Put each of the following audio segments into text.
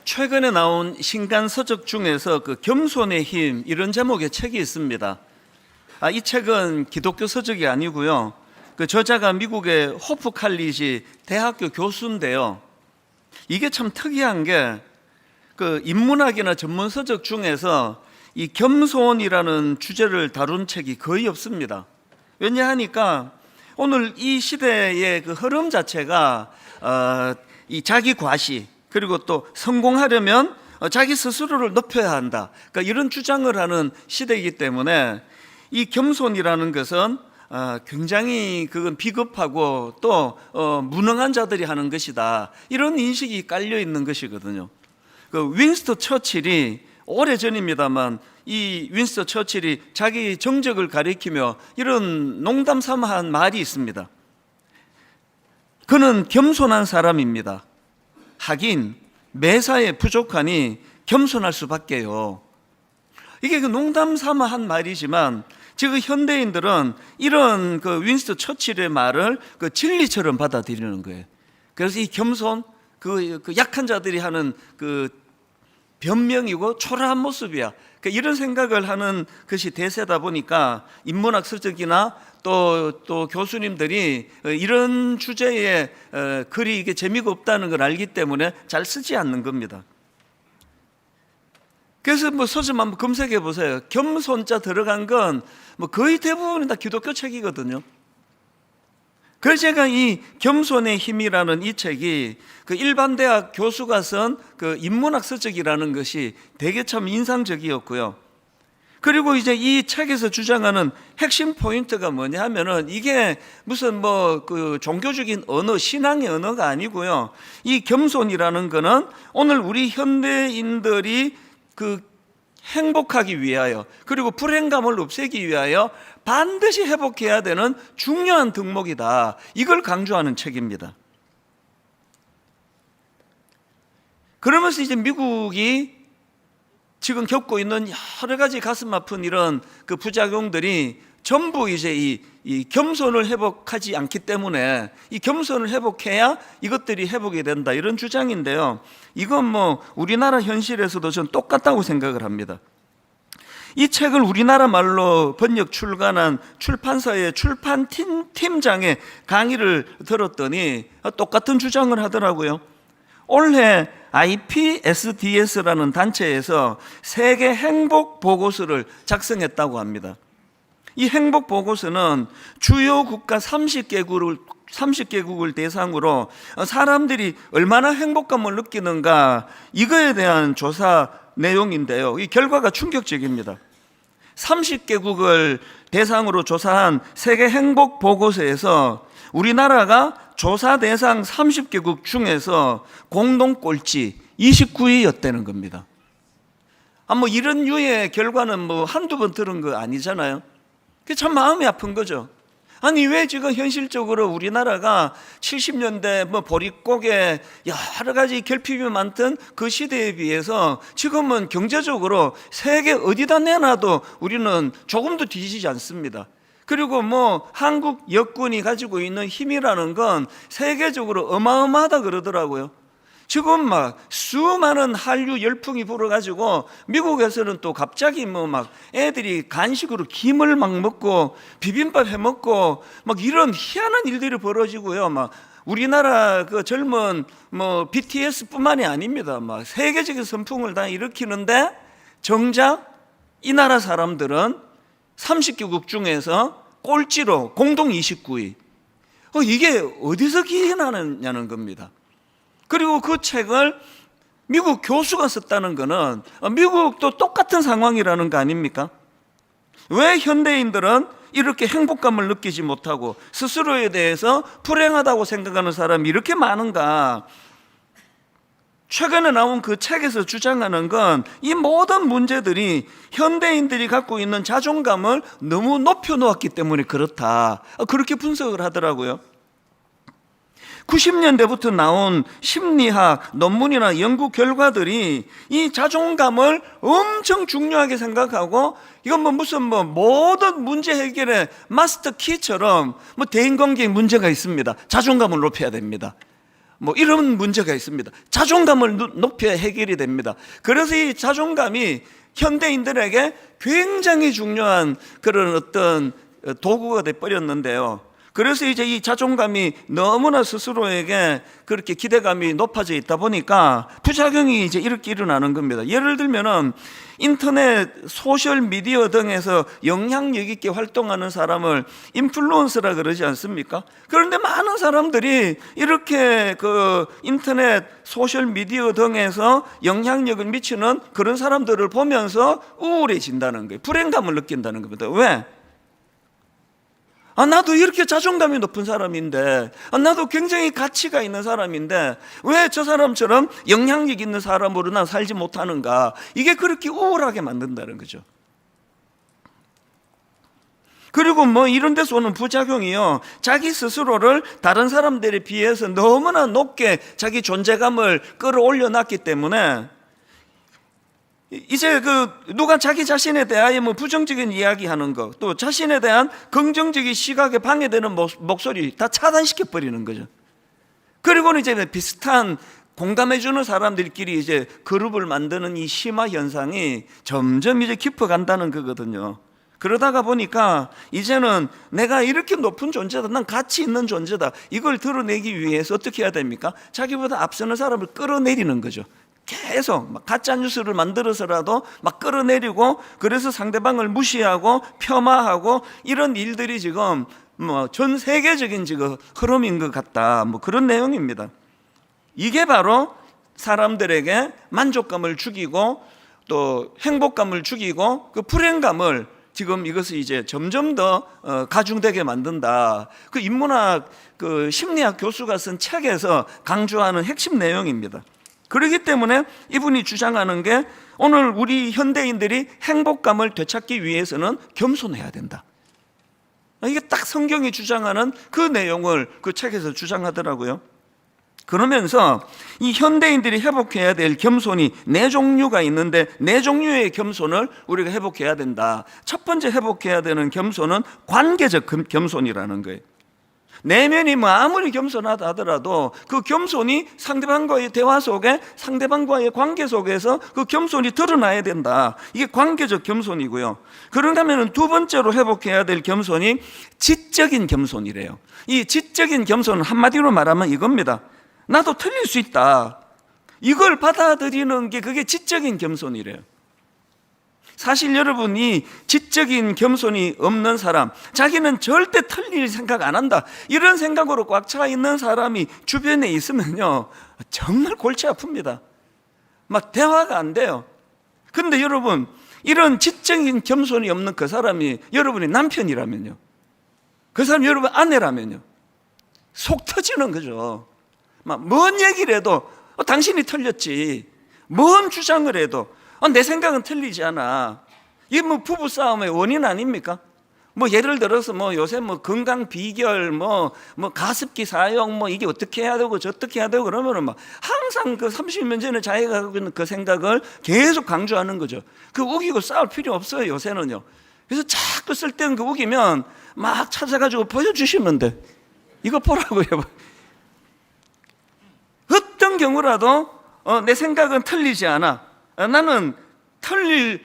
최근에 나온 신간 서적 중에서 그 겸손의 힘 이런 제목의 책이 있습니다. 이 책은 기독교 서적이 아니고요. 그 저자가 미국의 호프 칼리지 대학교 교수인데요. 이게 참 특이한 게 그 인문학이나 전문 서적 중에서 이 겸손이라는 주제를 다룬 책이 거의 없습니다. 왜냐하니까 오늘 이 시대의 그 흐름 자체가 이 자기 과시 그리고 또 성공하려면 자기 스스로를 높여야 한다. 그러니까 이런 주장을 하는 시대이기 때문에 이 겸손이라는 것은 굉장히 그건 비겁하고 또 무능한 자들이 하는 것이다. 이런 인식이 깔려 있는 것이거든요. 그 윈스턴 처칠이 오래전입니다만 이 윈스턴 처칠이 자기 정적을 가리키며 이런 농담 삼아 한 말이 있습니다. 그는 겸손한 사람입니다. 하긴 매사에 부족하니 겸손할 수밖에요. 이게 그 농담 삼아 한 말이지만 지금 현대인들은 이런 그 윈스턴 처칠의 말을 그 진리처럼 받아들이는 거예요. 그래서 이 겸손 그 약한 자들이 하는 그 변명이고 초라한 모습이야. 그러니까 이런 생각을 하는 것이 대세다 보니까 인문학 서적이나 또 교수님들이 이런 주제에 글이 이게 재미가 없다는 걸 알기 때문에 잘 쓰지 않는 겁니다. 그래서 뭐 서점 한번 검색해 보세요. 겸손자 들어간 건 뭐 거의 대부분이 다 기독교 책이거든요. 그래서 제가 이 겸손의 힘이라는 이 책이 그 일반 대학 교수가 쓴 그 인문학 서적이라는 것이 되게 참 인상적이었고요. 그리고 이제 이 책에서 주장하는 핵심 포인트가 뭐냐 하면은 이게 무슨 뭐 그 종교적인 언어, 신앙의 언어가 아니고요. 이 겸손이라는 거는 오늘 우리 현대인들이 그 행복하기 위하여 그리고 불행감을 없애기 위하여 반드시 회복해야 되는 중요한 덕목이다. 이걸 강조하는 책입니다. 그러면서 이제 미국이 지금 겪고 있는 여러 가지 가슴 아픈 이런 그 부작용들이 전부 이제 이 겸손을 회복하지 않기 때문에 이 겸손을 회복해야 이것들이 회복이 된다. 이런 주장인데요. 이건 뭐 우리나라 현실에서도 전 똑같다고 생각을 합니다. 이 책을 우리나라 말로 번역 출간한 출판사의 출판팀장의 강의를 들었더니 똑같은 주장을 하더라고요. 올해 IPSDS라는 단체에서 세계 행복 보고서를 작성했다고 합니다. 이 행복 보고서는 주요 국가 30개국을 대상으로 사람들이 얼마나 행복감을 느끼는가 이거에 대한 조사 내용인데요. 이 결과가 충격적입니다. 30개국을 대상으로 조사한 세계 행복 보고서에서 우리나라가 조사 대상 30개국 중에서 공동 꼴찌 29위였다는 겁니다. 뭐 이런 류의 결과는 뭐 한두 번 들은 거 아니잖아요. 그게 참 마음이 아픈 거죠. 아니 왜 지금 현실적으로 우리나라가 70년대 뭐 보릿고개 여러 가지 결핍이 많던 그 시대에 비해서 지금은 경제적으로 세계 어디다 내놔도 우리는 조금도 뒤지지 않습니다. 그리고 뭐 한국 여군이 가지고 있는 힘이라는 건 세계적으로 어마어마하다 그러더라고요. 지금 막 수많은 한류 열풍이 불어가지고 미국에서는 또 갑자기 뭐 막 애들이 간식으로 김을 막 먹고 비빔밥 해 먹고 막 이런 희한한 일들이 벌어지고요. 막 우리나라 그 젊은 뭐 BTS뿐만이 아닙니다. 막 세계적인 선풍을 다 일으키는데 정작 이 나라 사람들은 30개국 중에서 꼴찌로 공동 29위. 이게 어디서 기인하느냐는 겁니다. 그리고 그 책을 미국 교수가 썼다는 것은 미국도 똑같은 상황이라는 거 아닙니까? 왜 현대인들은 이렇게 행복감을 느끼지 못하고 스스로에 대해서 불행하다고 생각하는 사람이 이렇게 많은가? 최근에 나온 그 책에서 주장하는 건 이 모든 문제들이 현대인들이 갖고 있는 자존감을 너무 높여놓았기 때문에 그렇다. 그렇게 분석을 하더라고요. 90년대부터 나온 심리학 논문이나 연구 결과들이 이 자존감을 엄청 중요하게 생각하고 이건 뭐 무슨 뭐 모든 문제 해결의 마스터 키처럼 뭐 대인관계에 문제가 있습니다. 자존감을 높여야 됩니다. 뭐 이런 문제가 있습니다. 자존감을 높여야 해결이 됩니다. 그래서 이 자존감이 현대인들에게 굉장히 중요한 그런 어떤 도구가 돼 버렸는데요. 그래서 이제 이 자존감이 너무나 스스로에게 그렇게 기대감이 높아져 있다 보니까 부작용이 이제 이렇게 일어나는 겁니다. 예를 들면은 인터넷, 소셜 미디어 등에서 영향력 있게 활동하는 사람을 인플루언서라 그러지 않습니까? 그런데 많은 사람들이 이렇게 그 인터넷, 소셜 미디어 등에서 영향력을 미치는 그런 사람들을 보면서 우울해진다는 거예요. 불행감을 느낀다는 겁니다. 왜? 나도 이렇게 자존감이 높은 사람인데, 나도 굉장히 가치가 있는 사람인데 왜 저 사람처럼 영향력 있는 사람으로 난 살지 못하는가? 이게 그렇게 우울하게 만든다는 거죠. 그리고 뭐 이런 데서 오는 부작용이요, 자기 스스로를 다른 사람들에 비해서 너무나 높게 자기 존재감을 끌어올려 놨기 때문에 이제 누가 자기 자신에 대하여 뭐 부정적인 이야기하는 거, 또 자신에 대한 긍정적인 시각에 방해되는 목소리 다 차단시켜 버리는 거죠. 그리고는 이제 비슷한 공감해주는 사람들끼리 이제 그룹을 만드는 이 심화 현상이 점점 이제 깊어간다는 거거든요. 그러다가 보니까 이제는 내가 이렇게 높은 존재다, 난 가치 있는 존재다, 이걸 드러내기 위해서 어떻게 해야 됩니까? 자기보다 앞서는 사람을 끌어내리는 거죠. 계속 막 가짜 뉴스를 만들어서라도 막 끌어내리고, 그래서 상대방을 무시하고 폄하하고, 이런 일들이 지금 뭐 전 세계적인 지금 흐름인 것 같다, 뭐 그런 내용입니다. 이게 바로 사람들에게 만족감을 주기고 또 행복감을 주기고 그 불행감을 지금 이것을 이제 점점 더 가중되게 만든다. 그 인문학 그 심리학 교수가 쓴 책에서 강조하는 핵심 내용입니다. 그렇기 때문에 이분이 주장하는 게, 오늘 우리 현대인들이 행복감을 되찾기 위해서는 겸손해야 된다. 이게 딱 성경이 주장하는 그 내용을 그 책에서 주장하더라고요. 그러면서 이 현대인들이 회복해야 될 겸손이 네 종류가 있는데, 네 종류의 겸손을 우리가 회복해야 된다. 첫 번째 회복해야 되는 겸손은 관계적 겸손이라는 거예요. 내면이 뭐 아무리 겸손하다 하더라도 그 겸손이 상대방과의 대화 속에, 상대방과의 관계 속에서 그 겸손이 드러나야 된다. 이게 관계적 겸손이고요. 그런가 하면 두 번째로 회복해야 될 겸손이 지적인 겸손이래요. 이 지적인 겸손은 한마디로 말하면 이겁니다. 나도 틀릴 수 있다, 이걸 받아들이는 게 그게 지적인 겸손이래요. 사실 여러분이 지적인 겸손이 없는 사람, 자기는 절대 틀릴 생각 안 한다, 이런 생각으로 꽉 차 있는 사람이 주변에 있으면요, 정말 골치 아픕니다. 막 대화가 안 돼요. 근데 여러분, 이런 지적인 겸손이 없는 그 사람이 여러분의 남편이라면요, 그 사람이 여러분 아내라면요, 속 터지는 거죠. 막 뭔 얘기를 해도 당신이 틀렸지, 뭔 주장을 해도 내 생각은 틀리지 않아. 이게 뭐 부부싸움의 원인 아닙니까? 뭐 예를 들어서 뭐 요새 뭐 건강 비결, 뭐 가습기 사용, 뭐 이게 어떻게 해야 되고 저떻게 해야 되고 그러면은 막 항상 그 30년 전에 자기가 갖고 있는 그 생각을 계속 강조하는 거죠. 그 우기고 싸울 필요 없어요, 요새는요. 그래서 자꾸 쓸데없는 그 우기면 막 찾아가지고 보여주시면 돼. 이거 보라고요. 어떤 경우라도 내 생각은 틀리지 않아, 나는 틀릴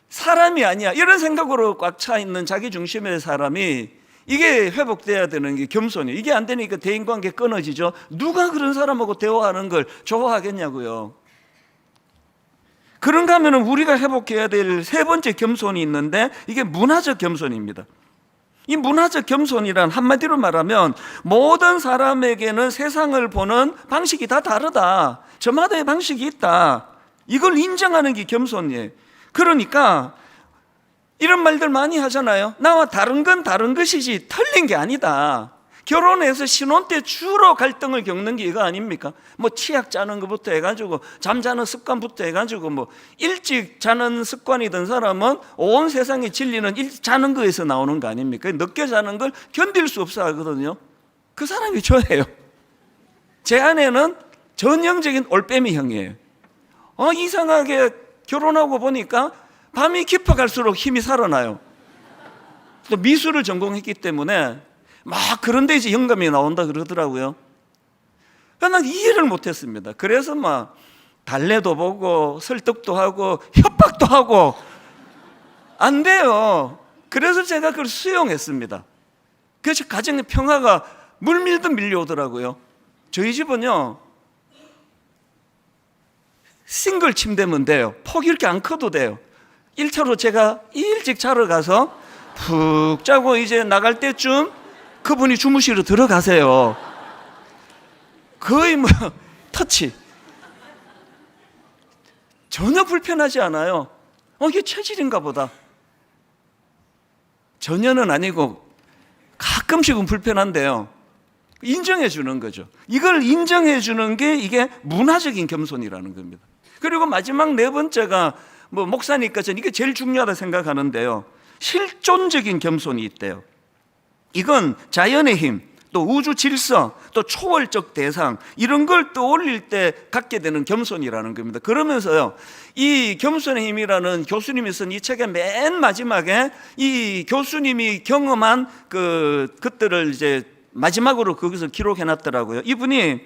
사람이 아니야, 이런 생각으로 꽉 차 있는 자기 중심의 사람이, 이게 회복돼야 되는 게 겸손이에요. 이게 안 되니까 대인관계 끊어지죠. 누가 그런 사람하고 대화하는 걸 좋아하겠냐고요. 그런가 하면 우리가 회복해야 될 세 번째 겸손이 있는데, 이게 문화적 겸손입니다. 이 문화적 겸손이란 한마디로 말하면 모든 사람에게는 세상을 보는 방식이 다 다르다, 저마다의 방식이 있다, 이걸 인정하는 게 겸손이에요. 그러니까 이런 말들 많이 하잖아요. 나와 다른 건 다른 것이지 틀린 게 아니다. 결혼해서 신혼 때 주로 갈등을 겪는 게 이거 아닙니까? 뭐 치약 짜는 것부터 해가지고 잠자는 습관부터 해가지고 뭐 일찍 자는 습관이 든 사람은 온 세상의 진리는 일찍 자는 거에서 나오는 거 아닙니까? 늦게 자는 걸 견딜 수 없어 하거든요. 그 사람이 저예요. 제 아내는 전형적인 올빼미형이에요. 이상하게 결혼하고 보니까 밤이 깊어갈수록 힘이 살아나요. 또 미술을 전공했기 때문에 막 그런데 이제 영감이 나온다 그러더라고요. 난 이해를 못했습니다. 그래서 막 달래도 보고 설득도 하고 협박도 하고 안 돼요. 그래서 제가 그걸 수용했습니다. 그래서 가정의 평화가 물밀듯 밀려오더라고요. 저희 집은요, 싱글 침대면 돼요. 폭이 이렇게 안 커도 돼요. 1차로 제가 일찍 자러 가서 푹 자고 이제 나갈 때쯤 그분이 주무시러 들어가세요. 거의 뭐 터치. 전혀 불편하지 않아요. 이게 체질인가 보다. 전혀는 아니고 가끔씩은 불편한데요. 인정해 주는 거죠. 이걸 인정해 주는 게 이게 문화적인 겸손이라는 겁니다. 그리고 마지막 네 번째가 뭐 목사니까 저는 이게 제일 중요하다 생각하는데요. 실존적인 겸손이 있대요. 이건 자연의 힘, 또 우주 질서, 또 초월적 대상, 이런 걸 떠올릴 때 갖게 되는 겸손이라는 겁니다. 그러면서요, 이 겸손의 힘이라는 교수님이 쓴 이 책의 맨 마지막에 이 교수님이 경험한 것들을 이제 마지막으로 거기서 기록해 놨더라고요. 이분이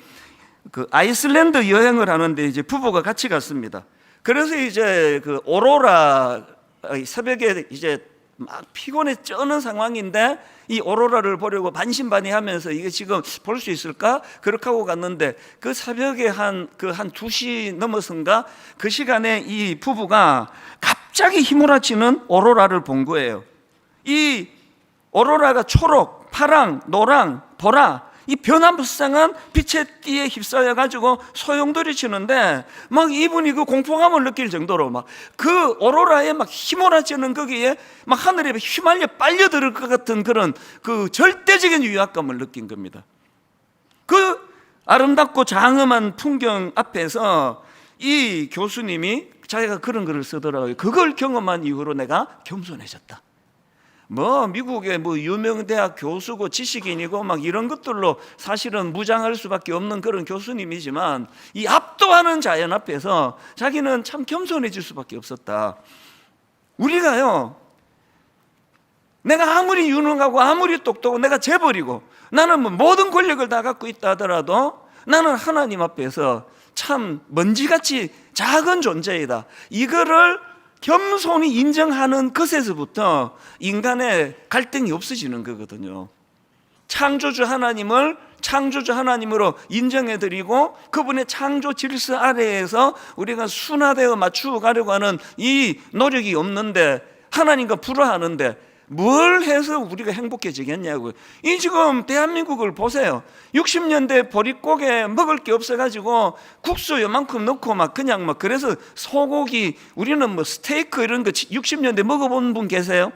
그 아이슬란드 여행을 하는데 이제 부부가 같이 갔습니다. 그래서 이제 그 오로라, 새벽에 이제 막 피곤해 쩌는 상황인데 이 오로라를 보려고 반신반의하면서 이게 지금 볼 수 있을까? 그렇게 하고 갔는데 그 새벽에 한 2시 넘어선가 그 시간에 이 부부가 갑자기 휘몰아치는 오로라를 본 거예요. 이 오로라가 초록, 파랑, 노랑, 보라, 이 변화무쌍한 빛의 띠에 휩싸여 가지고 소용돌이 치는데 막 이분이 그 공포감을 느낄 정도로 막 그 오로라에 막 휘몰아치는 거기에 막 하늘에 휘말려 빨려들 것 같은 그런 그 절대적인 위압감을 느낀 겁니다. 그 아름답고 장엄한 풍경 앞에서 이 교수님이 자기가 그런 글을 쓰더라고요. 그걸 경험한 이후로 내가 겸손해졌다. 뭐 미국의 뭐 유명 대학 교수고 지식인이고 막 이런 것들로 사실은 무장할 수밖에 없는 그런 교수님이지만 이 압도하는 자연 앞에서 자기는 참 겸손해질 수밖에 없었다. 우리가요, 내가 아무리 유능하고 아무리 똑똑하고 내가 재벌이고 나는 뭐 모든 권력을 다 갖고 있다 하더라도 나는 하나님 앞에서 참 먼지같이 작은 존재이다. 이거를 겸손히 인정하는 것에서부터 인간의 갈등이 없어지는 거거든요. 창조주 하나님을 창조주 하나님으로 인정해드리고 그분의 창조 질서 아래에서 우리가 순화되어 맞추어 가려고 하는 이 노력이 없는데, 하나님과 불화하는데 뭘 해서 우리가 행복해지겠냐고요. 이 지금 대한민국을 보세요. 60년대 보릿고개 먹을 게 없어가지고 국수 요만큼 넣고 막 그냥 막, 그래서 소고기, 우리는 뭐 스테이크 이런 거 60년대 먹어본 분 계세요?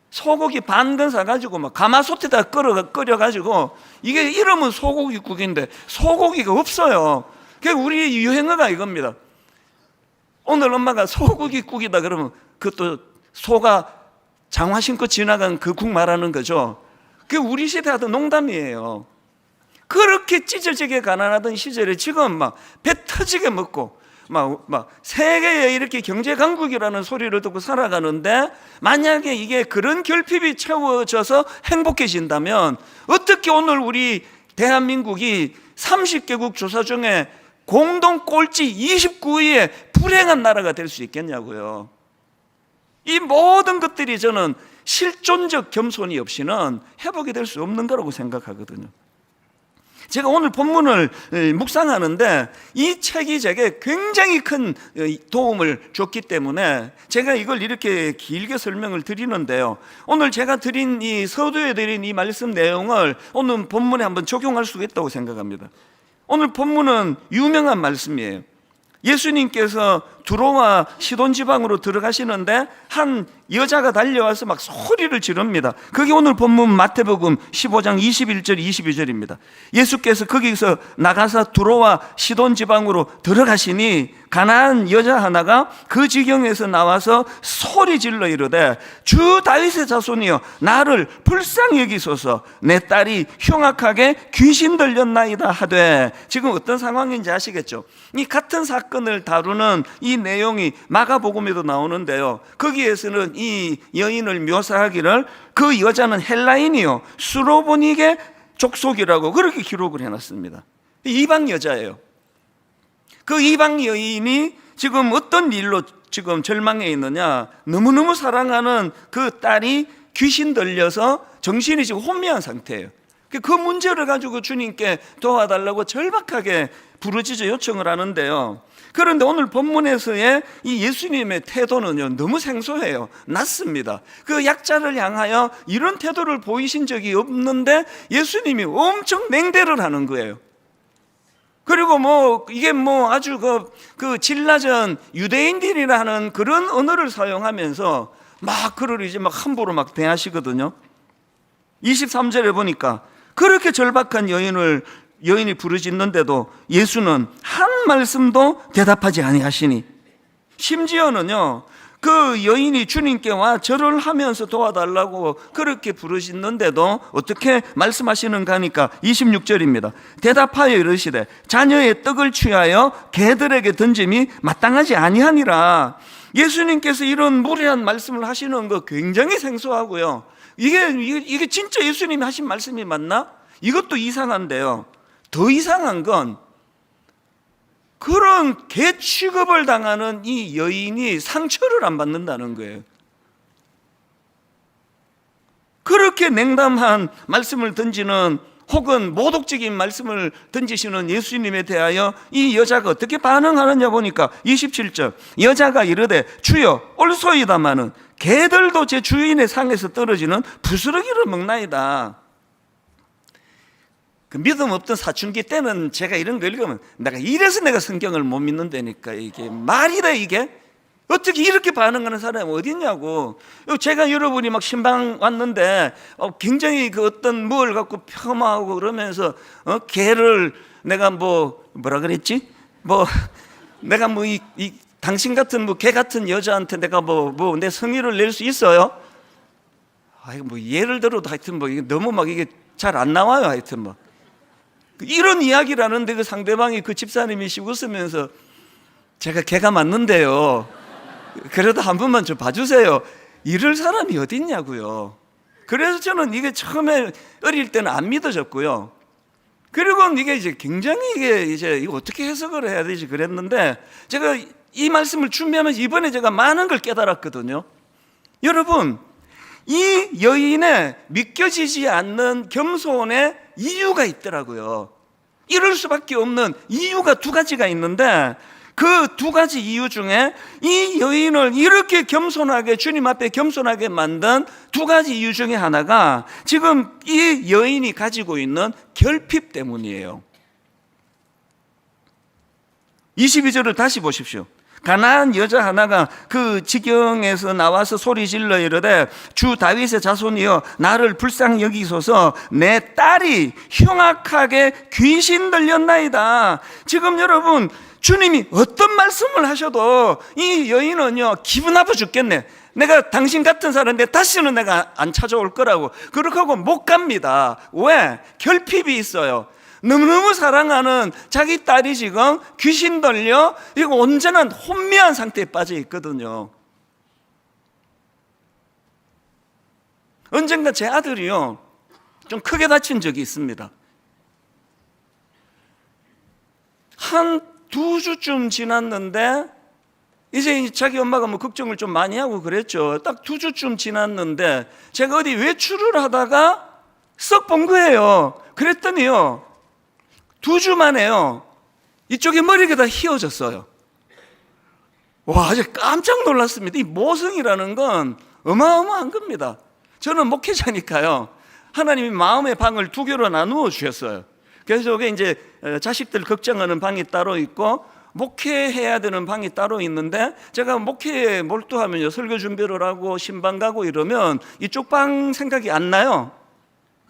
소고기 반건 사가지고 막 가마솥에다 끓여가지고, 이게 이름은 소고기국인데 소고기가 없어요. 그러니까 우리 유행어가 이겁니다. 오늘 엄마가 소고기국이다 그러면 그것도 소가 장화 신고 지나간 그 국 말하는 거죠. 그게 우리 시대 하던 농담이에요. 그렇게 찢어지게 가난하던 시절에 지금 막 배 터지게 먹고 막 세계에 이렇게 경제 강국이라는 소리를 듣고 살아가는데, 만약에 이게 그런 결핍이 채워져서 행복해진다면 어떻게 오늘 우리 대한민국이 30개국 조사 중에 공동 꼴찌 29위에 불행한 나라가 될 수 있겠냐고요. 이 모든 것들이 저는 실존적 겸손이 없이는 회복이 될 수 없는 거라고 생각하거든요. 제가 오늘 본문을 묵상하는데 이 책이 제게 굉장히 큰 도움을 줬기 때문에 제가 이걸 이렇게 길게 설명을 드리는데요. 오늘 제가 드린 이 서두에 드린 이 말씀 내용을 오늘 본문에 한번 적용할 수 있다고 생각합니다. 오늘 본문은 유명한 말씀이에요. 예수님께서 두로와 시돈 지방으로 들어가시는데 한 여자가 달려와서 막 소리를 지릅니다. 그게 오늘 본문 마태복음 15장 21절 22절입니다. 예수께서 거기서 나가서 두로와 시돈 지방으로 들어가시니 가난한 여자 하나가 그 지경에서 나와서 소리 질러 이르되, 주 다윗의 자손이여 나를 불쌍히 여기소서, 내 딸이 흉악하게 귀신 들렸나이다 하되. 지금 어떤 상황인지 아시겠죠? 이 같은 사건을 다루는 이 내용이 마가복음에도 나오는데요. 거기에서는 이 여인을 묘사하기를 그 여자는 헬라인이요 수로보닉의 족속이라고 그렇게 기록을 해놨습니다. 이방 여자예요. 그 이방 여인이 지금 어떤 일로 지금 절망해 있느냐? 너무너무 사랑하는 그 딸이 귀신 들려서 정신이 지금 혼미한 상태예요. 그 문제를 가지고 주님께 도와달라고 절박하게 부르짖어 요청을 하는데요. 그런데 오늘 본문에서의 이 예수님의 태도는요, 너무 생소해요. 낮습니다. 그 약자를 향하여 이런 태도를 보이신 적이 없는데 예수님이 엄청 냉대를 하는 거예요. 그리고 이게 아주 그 질낮은 유대인들이라는 그런 언어를 사용하면서 막 그를 이제 함부로 대하시거든요. 23절에 보니까 그렇게 절박한 여인이 부르짖는데도 예수는 한 말씀도 대답하지 아니하시니, 심지어는요, 그 여인이 주님께 와 절을 하면서 도와달라고 그렇게 부르짖는데도 어떻게 말씀하시는가 하니까 26절입니다. 대답하여 이르시되 자녀의 떡을 취하여 개들에게 던짐이 마땅하지 아니하니라. 예수님께서 이런 무례한 말씀을 하시는 거 굉장히 생소하고요. 이게 진짜 예수님이 하신 말씀이 맞나? 이것도 이상한데요. 더 이상한 건 그런 개 취급을 당하는 이 여인이 상처를 안 받는다는 거예요. 그렇게 냉담한 말씀을 던지는, 혹은 모독적인 말씀을 던지시는 예수님에 대하여 이 여자가 어떻게 반응하느냐 보니까 27절, 여자가 이르되 주여 옳소이다마는 개들도 제 주인의 상에서 떨어지는 부스러기를 먹나이다. 그 믿음 없던 사춘기 때는 제가 이런 거 읽으면 이래서 내가 성경을 못 믿는다니까, 이게 말이 돼? 이게 어떻게 이렇게 반응하는 사람이 어디 있냐고. 제가 여러분이 신방 왔는데 굉장히 그 어떤 뭘 갖고 폄하하고 그러면서 개를 내가 뭐라 그랬지? 내가 이 당신 같은 개 같은 여자한테 내가 내 성의를 낼 수 있어요? 예를 들어도 하여튼 이게 너무 이게 잘 안 나와요. 하여튼 이런 이야기를 하는데 그 상대방이 그 집사님이시고 웃으면서 제가 개가 맞는데요, 그래도 한 번만 좀 봐주세요. 이럴 사람이 어디 있냐고요. 그래서 저는 이게 처음에 어릴 때는 안 믿어졌고요. 그리고 이게 이제 굉장히 이거 어떻게 해석을 해야 되지 그랬는데, 제가 이 말씀을 준비하면서 이번에 제가 많은 걸 깨달았거든요. 여러분, 이 여인의 믿겨지지 않는 겸손의 이유가 있더라고요. 이럴 수밖에 없는 이유가 두 가지가 있는데, 그 두 가지 이유 중에 이 여인을 이렇게 겸손하게, 주님 앞에 겸손하게 만든 두 가지 이유 중에 하나가 지금 이 여인이 가지고 있는 결핍 때문이에요. 22절을 다시 보십시오. 가나안 여자 하나가 그 지경에서 나와서 소리 질러 이르되 주 다윗의 자손이여 나를 불쌍히 여기소서, 내 딸이 흉악하게 귀신 들렸나이다. 지금 여러분, 주님이 어떤 말씀을 하셔도 이 여인은요, 기분 나빠 죽겠네. 내가 당신 같은 사람인데 다시는 내가 안 찾아올 거라고 그렇게 하고 못 갑니다. 왜? 결핍이 있어요. 너무너무 사랑하는 자기 딸이 지금 귀신 들려 이거 온전한 혼미한 상태에 빠져 있거든요. 언젠가 제 아들이요, 좀 크게 다친 적이 있습니다. 한 2주쯤 지났는데 이제 자기 엄마가 걱정을 좀 많이 하고 그랬죠. 딱 2주쯤 지났는데 제가 어디 외출을 하다가 썩 본 거예요. 그랬더니요, 2주 만에요, 이쪽에 머리가 다 휘어졌어요. 와, 아주 깜짝 놀랐습니다. 이 모성이라는 건 어마어마한 겁니다. 저는 목회자니까요, 하나님이 마음의 방을 2개로 나누어 주셨어요. 그래서 여기 이제 자식들 걱정하는 방이 따로 있고 목회해야 되는 방이 따로 있는데, 제가 목회에 몰두하면요, 설교 준비를 하고 신방 가고 이러면 이쪽 방 생각이 안 나요.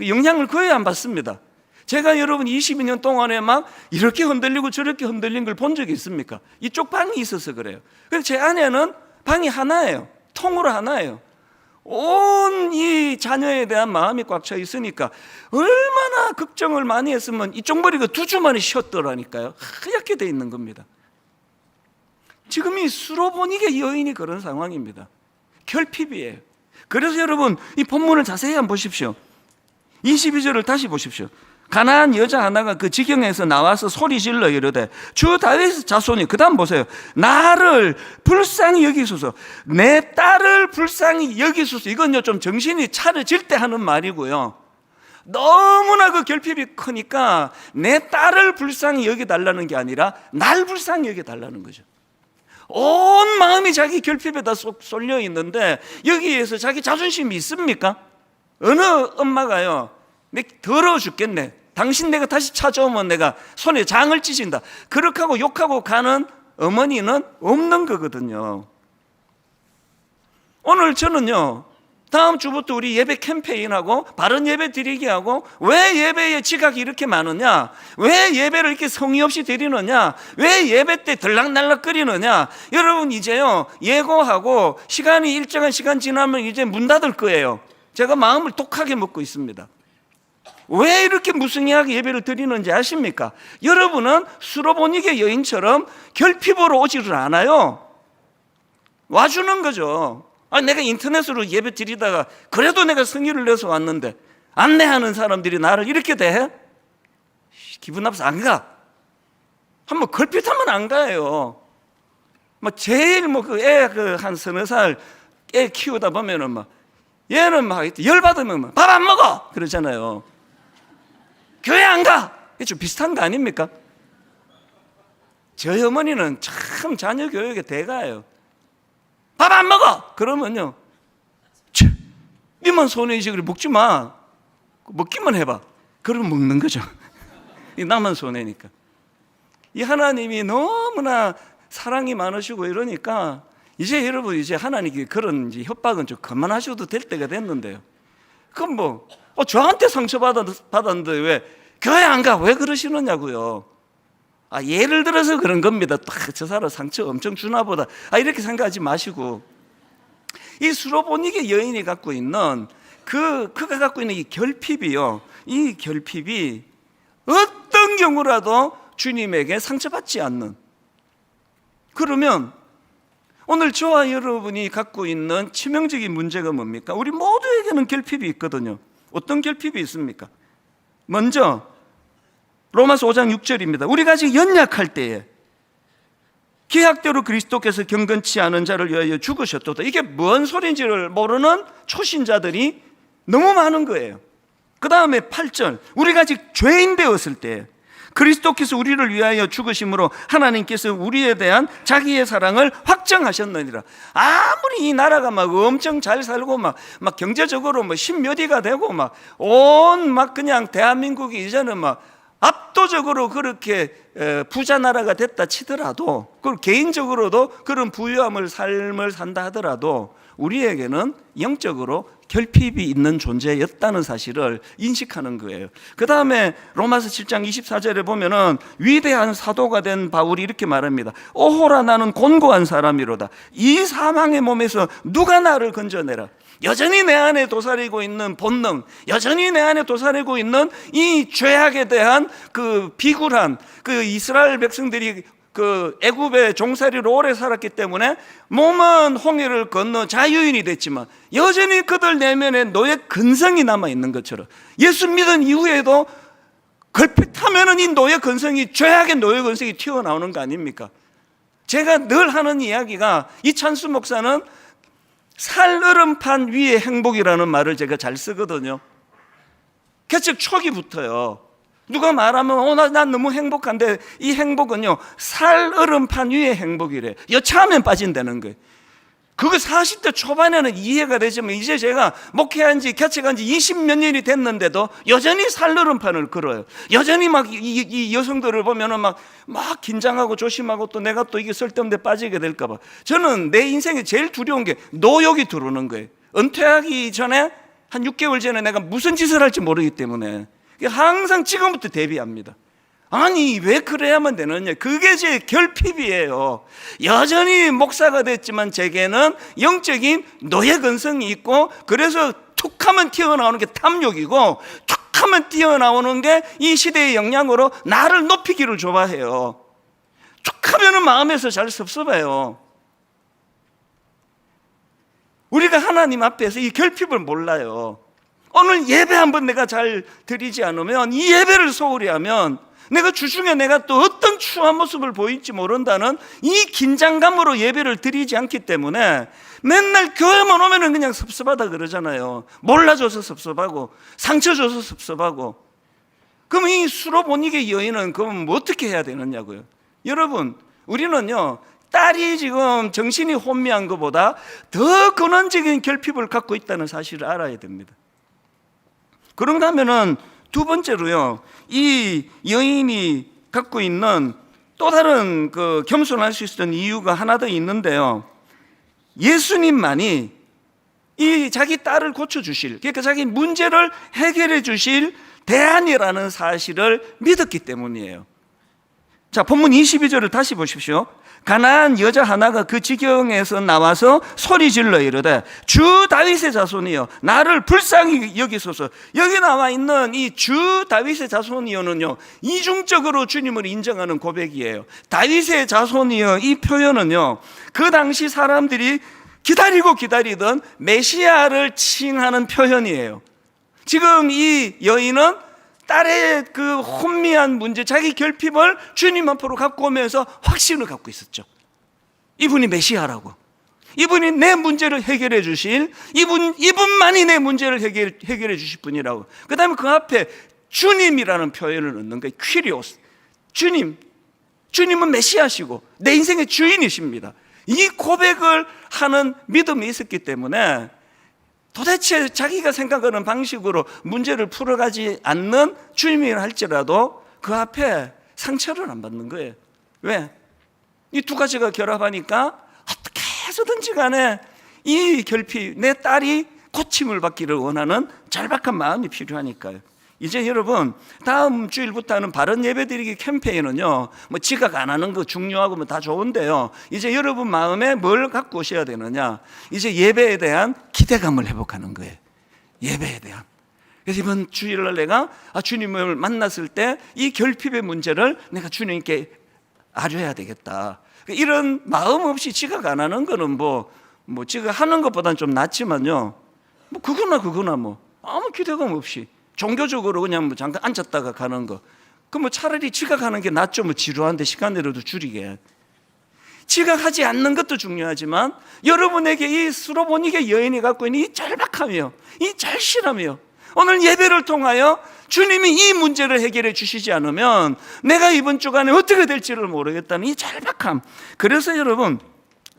영향을 거의 안 받습니다. 제가 여러분 22년 동안에 막 이렇게 흔들리고 저렇게 흔들린 걸 본 적이 있습니까? 이쪽 방이 있어서 그래요. 그래서 제 아내는 방이 하나예요. 통으로 하나예요. 온 이 자녀에 대한 마음이 꽉 차 있으니까 얼마나 걱정을 많이 했으면 이쪽 머리가 2주 만에 쉬었더라니까요. 하얗게 돼 있는 겁니다. 지금 이 수로보니게 여인이 그런 상황입니다. 결핍이에요. 그래서 여러분, 이 본문을 자세히 한번 보십시오. 22절을 다시 보십시오. 가난한 여자 하나가 그 지경에서 나와서 소리 질러 이르되 주 다윗의 자손이, 그 다음 보세요, 나를 불쌍히 여기소서, 내 딸을 불쌍히 여기소서. 이건요 좀 정신이 차려질 때 하는 말이고요, 너무나 그 결핍이 크니까 내 딸을 불쌍히 여겨달라는 게 아니라 날 불쌍히 여겨달라는 거죠. 온 마음이 자기 결핍에다 쏠려 있는데 여기에서 자기 자존심이 있습니까? 어느 엄마가요, 내 더러워 죽겠네, 당신 내가 다시 찾아오면 내가 손에 장을 찢은다, 그렇게 하고 욕하고 가는 어머니는 없는 거거든요. 오늘 저는요, 다음 주부터 우리 예배 캠페인하고 바른 예배 드리게 하고, 왜 예배에 지각이 이렇게 많으냐, 왜 예배를 이렇게 성의 없이 드리느냐, 왜 예배 때 들락날락거리느냐, 여러분 이제요 예고하고 시간이 일정한 시간 지나면 이제 문 닫을 거예요. 제가 마음을 독하게 먹고 있습니다. 왜 이렇게 무성의하게 예배를 드리는지 아십니까? 여러분은 수로보니게 여인처럼 결핍으로 오지를 않아요. 와주는 거죠. 내가 인터넷으로 예배 드리다가 그래도 내가 성의를 내서 왔는데 안내하는 사람들이 나를 이렇게 대해? 기분 나빠서 안 가. 한번 걸핏하면 안 가요. 제일 그 애 한 서너 살 애 키우다 보면은 얘는 열받으면 밥 안 먹어 그러잖아요. 교회 안 가. 이게 좀 비슷한 거 아닙니까? 저희 어머니는 참 자녀 교육의 대가예요. 밥 안 먹어! 그러면요, 니만 손해지, 그래 먹지 마. 먹기만 해봐. 그러면 먹는 거죠. 나만 손해니까. 이 하나님이 너무나 사랑이 많으시고 이러니까 이제 여러분, 이제 하나님이 그런 협박은 좀 그만하셔도 될 때가 됐는데요. 그럼 저한테 상처받았는데 왜 교회 안 가? 왜 그러시느냐고요. 예를 들어서 그런 겁니다. 저 사람 상처 엄청 주나 보다. 이렇게 생각하지 마시고, 이 수로보니게 여인이 갖고 있는 그가 갖고 있는 이 결핍이요, 이 결핍이 어떤 경우라도 주님에게 상처받지 않는, 그러면 오늘 저와 여러분이 갖고 있는 치명적인 문제가 뭡니까? 우리 모두에게는 결핍이 있거든요. 어떤 결핍이 있습니까? 먼저 로마서 5장 6절입니다. 우리가 아직 연약할 때에 계약대로 그리스도께서 경건치 않은 자를 위하여 죽으셨도다. 이게 뭔 소리인지를 모르는 초신자들이 너무 많은 거예요. 그 다음에 8절, 우리가 아직 죄인 되었을 때 그리스도께서 우리를 위하여 죽으심으로 하나님께서 우리에 대한 자기의 사랑을 확정하셨느니라. 아무리 이 나라가 엄청 잘 살고 막 경제적으로 십몇위가 되고 그냥 대한민국이 이제는 압도적으로 그렇게 부자 나라가 됐다 치더라도, 그리고 개인적으로도 그런 부유함을 삶을 산다 하더라도 우리에게는 영적으로 결핍이 있는 존재였다는 사실을 인식하는 거예요. 그 다음에 로마서 7장 24절에 보면은 위대한 사도가 된 바울이 이렇게 말합니다. 오호라 나는 곤고한 사람이로다. 이 사망의 몸에서 누가 나를 건져내라. 여전히 내 안에 도사리고 있는 본능, 여전히 내 안에 도사리고 있는 이 죄악에 대한 그 비굴한, 그 이스라엘 백성들이 그 애굽의 종살이로 오래 살았기 때문에 몸은 홍해를 건너 자유인이 됐지만 여전히 그들 내면에 노예 근성이 남아 있는 것처럼, 예수 믿은 이후에도 걸핏하면은 이 노예 근성이, 죄악의 노예 근성이 튀어나오는 거 아닙니까? 제가 늘 하는 이야기가, 이찬수 목사는 살얼음판 위의 행복이라는 말을 제가 잘 쓰거든요. 개척 초기부터요. 누가 말하면 난 너무 행복한데, 이 행복은요 살얼음판 위의 행복이래. 여차하면 빠진다는 거예요. 그거 40대 초반에는 이해가 되지만 이제 제가 목회한 지, 개척한 지 20몇 년이 됐는데도 여전히 살얼음판을 걸어요. 여전히 이 여성들을 보면은 막 긴장하고 조심하고, 또 내가 또 이게 쓸데없는데 빠지게 될까봐. 저는 내 인생에 제일 두려운 게 노욕이 들어오는 거예요. 은퇴하기 전에 한 6개월 전에 내가 무슨 짓을 할지 모르기 때문에 항상 지금부터 대비합니다. 아니 왜 그래야만 되느냐, 그게 제 결핍이에요. 여전히 목사가 됐지만 제게는 영적인 노예 근성이 있고, 그래서 툭하면 튀어나오는 게 탐욕이고, 툭하면 튀어나오는 게 이 시대의 영향으로 나를 높이기를 좋아해요. 툭하면은 마음에서 잘 섭섭해요. 우리가 하나님 앞에서 이 결핍을 몰라요. 오늘 예배 한번 내가 잘 드리지 않으면, 이 예배를 소홀히 하면 내가 주중에 내가 또 어떤 추한 모습을 보일지 모른다는 이 긴장감으로 예배를 드리지 않기 때문에 맨날 교회만 오면은 그냥 섭섭하다 그러잖아요. 몰라줘서 섭섭하고 상처 줘서 섭섭하고. 그럼 이 수로보니게 여인은 그럼 뭐 어떻게 해야 되느냐고요. 여러분, 우리는요, 딸이 지금 정신이 혼미한 것보다 더 근원적인 결핍을 갖고 있다는 사실을 알아야 됩니다. 그런가 하면은 두 번째로요, 이 여인이 갖고 있는 또 다른 그 겸손할 수 있었던 이유가 하나 더 있는데요, 예수님만이 이 자기 딸을 고쳐주실, 그러니까 자기 문제를 해결해 주실 대안이라는 사실을 믿었기 때문이에요. 자, 본문 22절을 다시 보십시오. 가난한 여자 하나가 그 지경에서 나와서 소리질러 이르되 주 다윗의 자손이여 나를 불쌍히 여기소서. 여기 나와 있는 이 주 다윗의 자손이여는요, 이중적으로 주님을 인정하는 고백이에요. 다윗의 자손이여, 이 표현은요, 그 당시 사람들이 기다리고 기다리던 메시아를 칭하는 표현이에요. 지금 이 여인은 딸의 그 혼미한 문제, 자기 결핍을 주님 앞으로 갖고 오면서 확신을 갖고 있었죠. 이분이 메시아라고, 이분이 내 문제를 해결해 주실, 이분만이 내 문제를 해결해 주실 분이라고. 그 다음에 그 앞에 주님이라는 표현을 넣는 거예요. 퀴리오스, 주님은 메시아시고 내 인생의 주인이십니다. 이 고백을 하는 믿음이 있었기 때문에 도대체 자기가 생각하는 방식으로 문제를 풀어가지 않는 주님이라 할지라도 그 앞에 상처를 안 받는 거예요. 왜? 이 두 가지가 결합하니까 어떻게 해서든지 간에 이 결핍, 내 딸이 고침을 받기를 원하는 절박한 마음이 필요하니까요. 이제 여러분, 다음 주일부터 하는 바른 예배드리기 캠페인은요, 뭐 지각 안 하는 거 중요하고 뭐 다 좋은데요, 이제 여러분 마음에 뭘 갖고 오셔야 되느냐, 이제 예배에 대한 기대감을 회복하는 거예요. 예배에 대한. 그래서 이번 주일날 내가 주님을 만났을 때 이 결핍의 문제를 내가 주님께 아뢰야 되겠다. 이런 마음 없이 지각 안 하는 거는 뭐 지각하는 것보다는 좀 낫지만요, 뭐 그거나 뭐 아무 기대감 없이 종교적으로 그냥 뭐 잠깐 앉았다가 가는 거, 그럼 뭐 차라리 지각하는 게 낫죠. 뭐 지루한데 시간이라도 줄이게. 지각하지 않는 것도 중요하지만 여러분에게 이 수로보니게 여인이 갖고 있는 이 절박함이요, 이 절실함이요, 오늘 예배를 통하여 주님이 이 문제를 해결해 주시지 않으면 내가 이번 주간에 어떻게 될지를 모르겠다는 이 절박함. 그래서 여러분,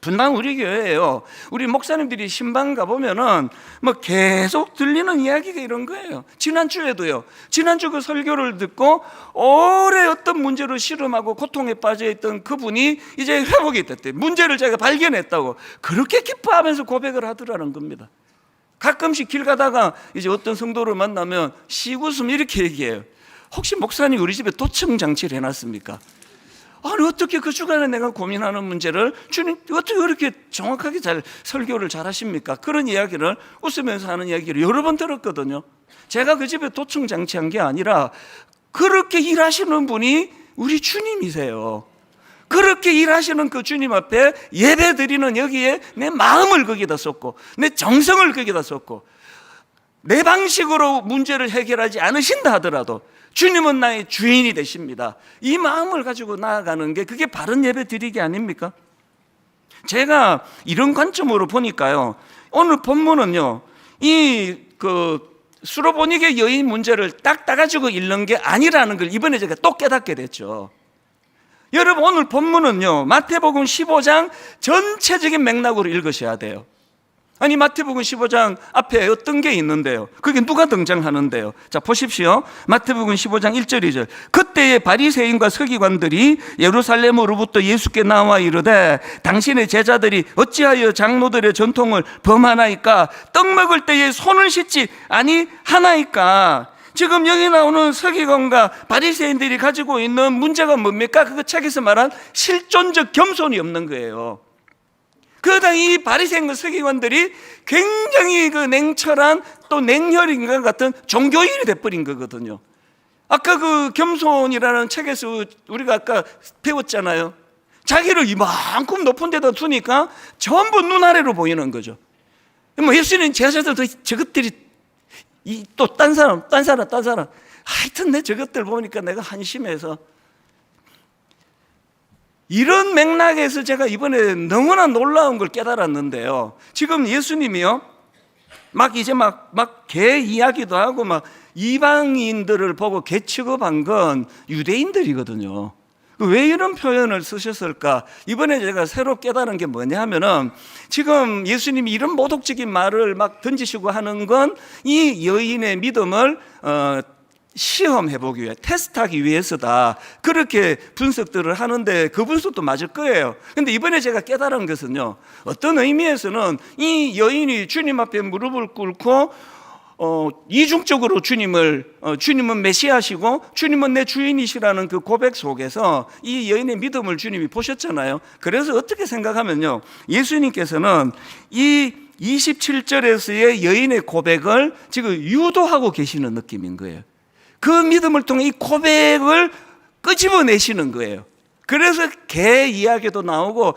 분당 우리 교회예요, 우리 목사님들이 신방 가보면은 뭐 계속 들리는 이야기가 이런 거예요. 지난주에도요, 지난주 그 설교를 듣고 오래 어떤 문제로 씨름하고 고통에 빠져있던 그분이 이제 회복이 됐대요. 문제를 제가 발견했다고 그렇게 기뻐하면서 고백을 하더라는 겁니다. 가끔씩 길 가다가 이제 어떤 성도를 만나면 시구숨 이렇게 얘기해요. 혹시 목사님 우리 집에 도청 장치를 해놨습니까? 아니, 어떻게 그 주간에 내가 고민하는 문제를 주님 어떻게 그렇게 정확하게 잘 설교를 잘 하십니까? 그런 이야기를 웃으면서 하는 이야기를 여러 번 들었거든요. 제가 그 집에 도청 장치한 게 아니라 그렇게 일하시는 분이 우리 주님이세요. 그렇게 일하시는 그 주님 앞에 예배 드리는 여기에 내 마음을 거기다 쏟고 내 정성을 거기다 쏟고 내 방식으로 문제를 해결하지 않으신다 하더라도 주님은 나의 주인이 되십니다. 이 마음을 가지고 나아가는 게 그게 바른 예배 드리기 아닙니까? 제가 이런 관점으로 보니까요, 오늘 본문은요, 이 수로보니게 여인 문제를 딱 따가지고 읽는 게 아니라는 걸 이번에 제가 또 깨닫게 됐죠. 여러분, 오늘 본문은요, 마태복음 15장 전체적인 맥락으로 읽으셔야 돼요. 아니, 마태복음 15장 앞에 어떤 게 있는데요, 그게 누가 등장하는데요? 자, 보십시오. 마태복음 15장 1절이죠. 그때의 바리새인과 서기관들이 예루살렘으로부터 예수께 나와 이르되 당신의 제자들이 어찌하여 장로들의 전통을 범하나이까? 떡 먹을 때에 손을 씻지 아니하나이까? 지금 여기 나오는 서기관과 바리새인들이 가지고 있는 문제가 뭡니까? 그 책에서 말한 실존적 겸손이 없는 거예요. 그러다 이 바리새인과 서기관들이 굉장히 그 냉철한 또 냉혈인과 같은 종교인이 돼버린 거거든요. 아까 그 겸손이라는 책에서 우리가 아까 배웠잖아요. 자기를 이만큼 높은 데다 두니까 전부 눈 아래로 보이는 거죠. 뭐 예수님 제자들도 저것들이 또 딴 사람. 하여튼 내 저것들 보니까 내가 한심해서. 이런 맥락에서 제가 이번에 너무나 놀라운 걸 깨달았는데요. 지금 예수님이요, 막 개 이야기도 하고 막 이방인들을 보고 개 취급한 건 유대인들이거든요. 왜 이런 표현을 쓰셨을까? 이번에 제가 새로 깨달은 게 뭐냐 하면은, 지금 예수님이 이런 모독적인 말을 막 던지시고 하는 건 이 여인의 믿음을 시험해보기 위해, 테스트하기 위해서다, 그렇게 분석들을 하는데 그 분석도 맞을 거예요. 근데 이번에 제가 깨달은 것은요, 어떤 의미에서는 이 여인이 주님 앞에 무릎을 꿇고 이중적으로 주님은 메시아시고 주님은 내 주인이시라는 그 고백 속에서 이 여인의 믿음을 주님이 보셨잖아요. 그래서 어떻게 생각하면요, 예수님께서는 이 27절에서의 여인의 고백을 지금 유도하고 계시는 느낌인 거예요. 그 믿음을 통해 이 고백을 끄집어내시는 거예요. 그래서 개 이야기도 나오고,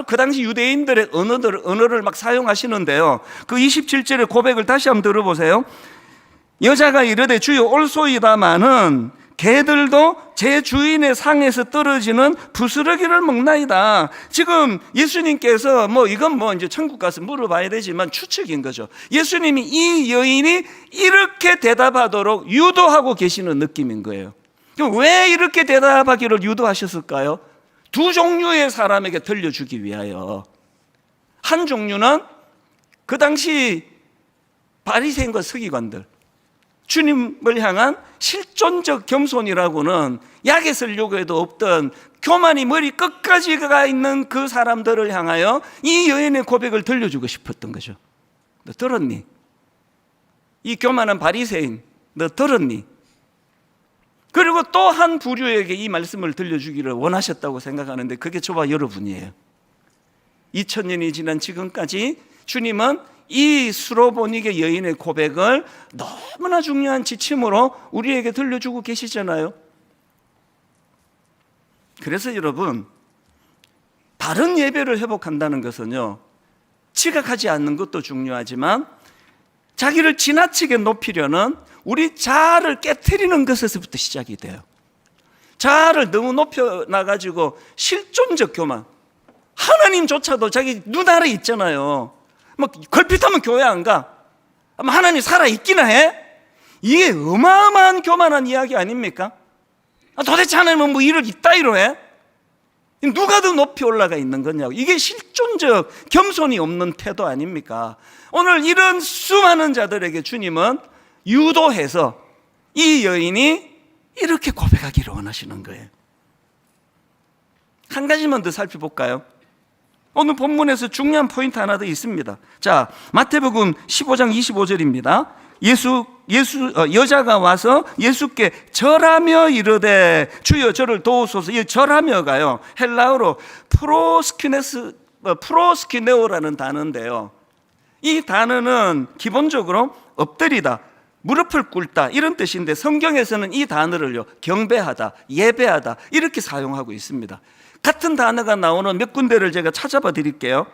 그 당시 유대인들의 언어를 막 사용하시는데요, 그 27절의 고백을 다시 한번 들어보세요. 여자가 이르되 주여 올소이다마는 개들도 제 주인의 상에서 떨어지는 부스러기를 먹나이다. 지금 예수님께서 이건 이제 천국 가서 물어봐야 되지만 추측인 거죠. 예수님이 이 여인이 이렇게 대답하도록 유도하고 계시는 느낌인 거예요. 왜 이렇게 대답하기를 유도하셨을까요? 두 종류의 사람에게 들려주기 위하여. 한 종류는 그 당시 바리새인과 서기관들, 주님을 향한 실존적 겸손이라고는 약에 쓰려고 해도 없던 교만이 머리 끝까지 가 있는 그 사람들을 향하여 이 여인의 고백을 들려주고 싶었던 거죠. 너 들었니? 이 교만한 바리새인, 너 들었니? 그리고 또 한 부류에게 이 말씀을 들려주기를 원하셨다고 생각하는데, 그게 저와 여러분이에요. 2000년이 지난 지금까지 주님은 이 수로보니게 여인의 고백을 너무나 중요한 지침으로 우리에게 들려주고 계시잖아요. 그래서 여러분, 바른 예배를 회복한다는 것은요, 지각하지 않는 것도 중요하지만 자기를 지나치게 높이려는 우리 자아를 깨트리는 것에서부터 시작이 돼요. 자아를 너무 높여놔가지고 실존적 교만, 하나님조차도 자기 눈 아래 있잖아요. 걸핏하면 교회 안 가. 하나님 살아있기나 해? 이게 어마어마한 교만한 이야기 아닙니까? 도대체 하나님은 일을 이따위로 해? 누가 더 높이 올라가 있는 거냐고. 이게 실존적 겸손이 없는 태도 아닙니까? 오늘 이런 수많은 자들에게 주님은 유도해서 이 여인이 이렇게 고백하기를 원하시는 거예요. 한 가지만 더 살펴볼까요? 오늘 본문에서 중요한 포인트 하나 더 있습니다. 자, 마태복음 15장 25절입니다. 여자가 와서 예수께 절하며 이르되 주여 저를 도우소서. 이 절하며가요, 헬라어로 프로스키네오라는 단어인데요, 이 단어는 기본적으로 엎드리다, 무릎을 꿇다 이런 뜻인데, 성경에서는 이 단어를요, 경배하다, 예배하다 이렇게 사용하고 있습니다. 같은 단어가 나오는 몇 군데를 제가 찾아봐 드릴게요.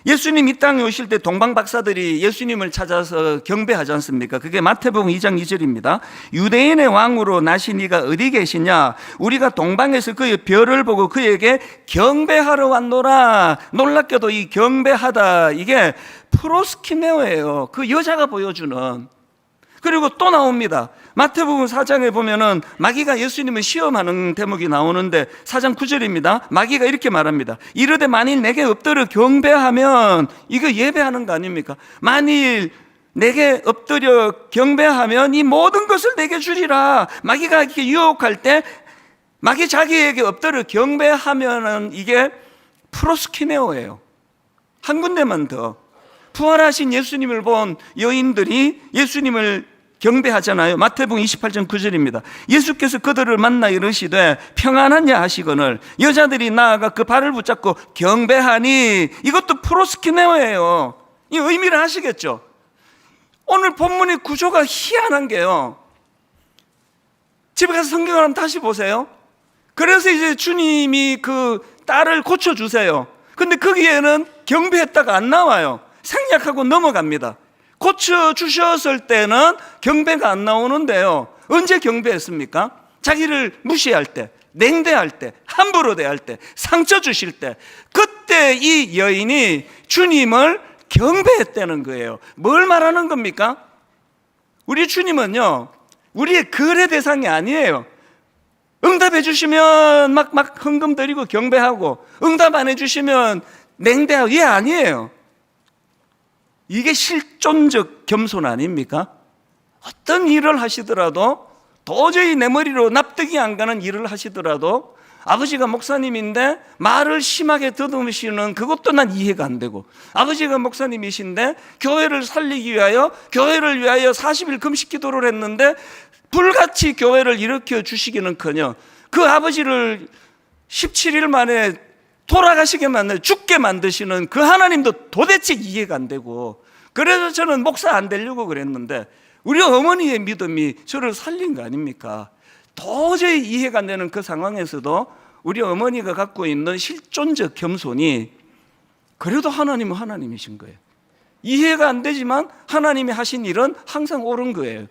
예수님 이 땅에 오실 때 동방 박사들이 예수님을 찾아서 경배하지 않습니까? 그게 마태복음 2장 2절입니다. 유대인의 왕으로 나신 이가 어디 계시냐? 우리가 동방에서 그의 별을 보고 그에게 경배하러 왔노라. 놀랍게도 이 경배하다, 이게 프로스키네오예요. 그 여자가 보여주는. 그리고 또 나옵니다. 마태복음 4장에 보면은 마귀가 예수님을 시험하는 대목이 나오는데 4장 9절입니다. 마귀가 이렇게 말합니다. 이르되 만일 내게 엎드려 경배하면, 이거 예배하는 거 아닙니까? 만일 내게 엎드려 경배하면 이 모든 것을 내게 주리라. 마귀가 이렇게 유혹할 때 마귀 자기에게 엎드려 경배하면은 이게 프로스키네오예요. 한 군데만 더. 부활하신 예수님을 본 여인들이 예수님을 경배하잖아요. 마태복음 28장 9절입니다. 예수께서 그들을 만나 이르시되 평안하냐 하시거늘 여자들이 나아가 그 발을 붙잡고 경배하니, 이것도 프로스키네오예요. 이 의미를 아시겠죠? 오늘 본문의 구조가 희한한 게요, 집에 가서 성경을 한번 다시 보세요. 그래서 이제 주님이 그 딸을 고쳐주세요. 근데 거기에는 경배했다가 안 나와요. 생략하고 넘어갑니다. 고쳐주셨을 때는 경배가 안 나오는데요, 언제 경배했습니까? 자기를 무시할 때, 냉대할 때, 함부로 대할 때, 상처 주실 때, 그때 이 여인이 주님을 경배했다는 거예요. 뭘 말하는 겁니까? 우리 주님은요, 우리의 거래 대상이 아니에요. 응답해 주시면 막 헌금 드리고 경배하고, 응답 안 해주시면 냉대하고, 이게 아니에요. 이게 실존적 겸손 아닙니까? 어떤 일을 하시더라도, 도저히 내 머리로 납득이 안 가는 일을 하시더라도, 아버지가 목사님인데 말을 심하게 더듬으시는 그것도 난 이해가 안 되고, 아버지가 목사님이신데 교회를 살리기 위하여, 교회를 위하여 40일 금식 기도를 했는데 불같이 교회를 일으켜 주시기는커녕 그 아버지를 17일 만에 돌아가시게 만들, 죽게 만드시는 그 하나님도 도대체 이해가 안 되고, 그래서 저는 목사 안 되려고 그랬는데 우리 어머니의 믿음이 저를 살린 거 아닙니까? 도저히 이해가 안 되는 그 상황에서도 우리 어머니가 갖고 있는 실존적 겸손이, 그래도 하나님은 하나님이신 거예요. 이해가 안 되지만 하나님이 하신 일은 항상 옳은 거예요.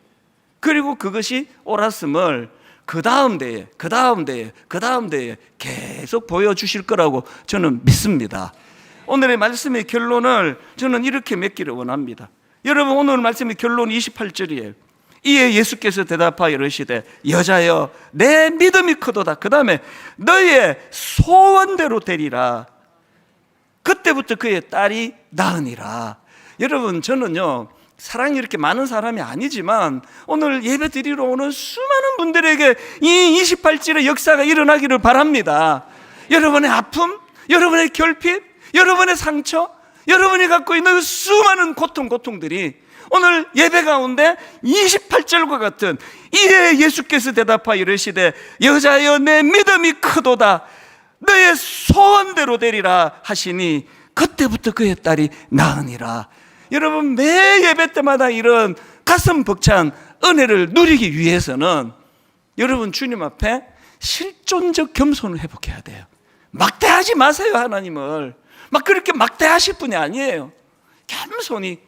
그리고 그것이 옳았음을 그 다음 대에 계속 보여주실 거라고 저는 믿습니다. 오늘의 말씀의 결론을 저는 이렇게 맺기를 원합니다. 여러분, 오늘 말씀의 결론 28절이에요. 이에 예수께서 대답하여 이르시되 여자여 내 믿음이 크도다. 그 다음에 너의 소원대로 되리라. 그때부터 그의 딸이 나으니라. 여러분, 저는요, 사랑이 이렇게 많은 사람이 아니지만 오늘 예배 드리러 오는 수많은 분들에게 이 28절의 역사가 일어나기를 바랍니다. 여러분의 아픔, 여러분의 결핍, 여러분의 상처, 여러분이 갖고 있는 수많은 고통들이 오늘 예배 가운데 28절과 같은 이에 예수께서 대답하여 이르시되 여자여 내 믿음이 크도다. 너의 소원대로 되리라 하시니 그때부터 그의 딸이 나으니라. 여러분, 매 예배 때마다 이런 가슴 벅찬 은혜를 누리기 위해서는 여러분 주님 앞에 실존적 겸손을 회복해야 돼요. 막대하지 마세요. 하나님을 막 그렇게 막대하실 분이 아니에요. 겸손히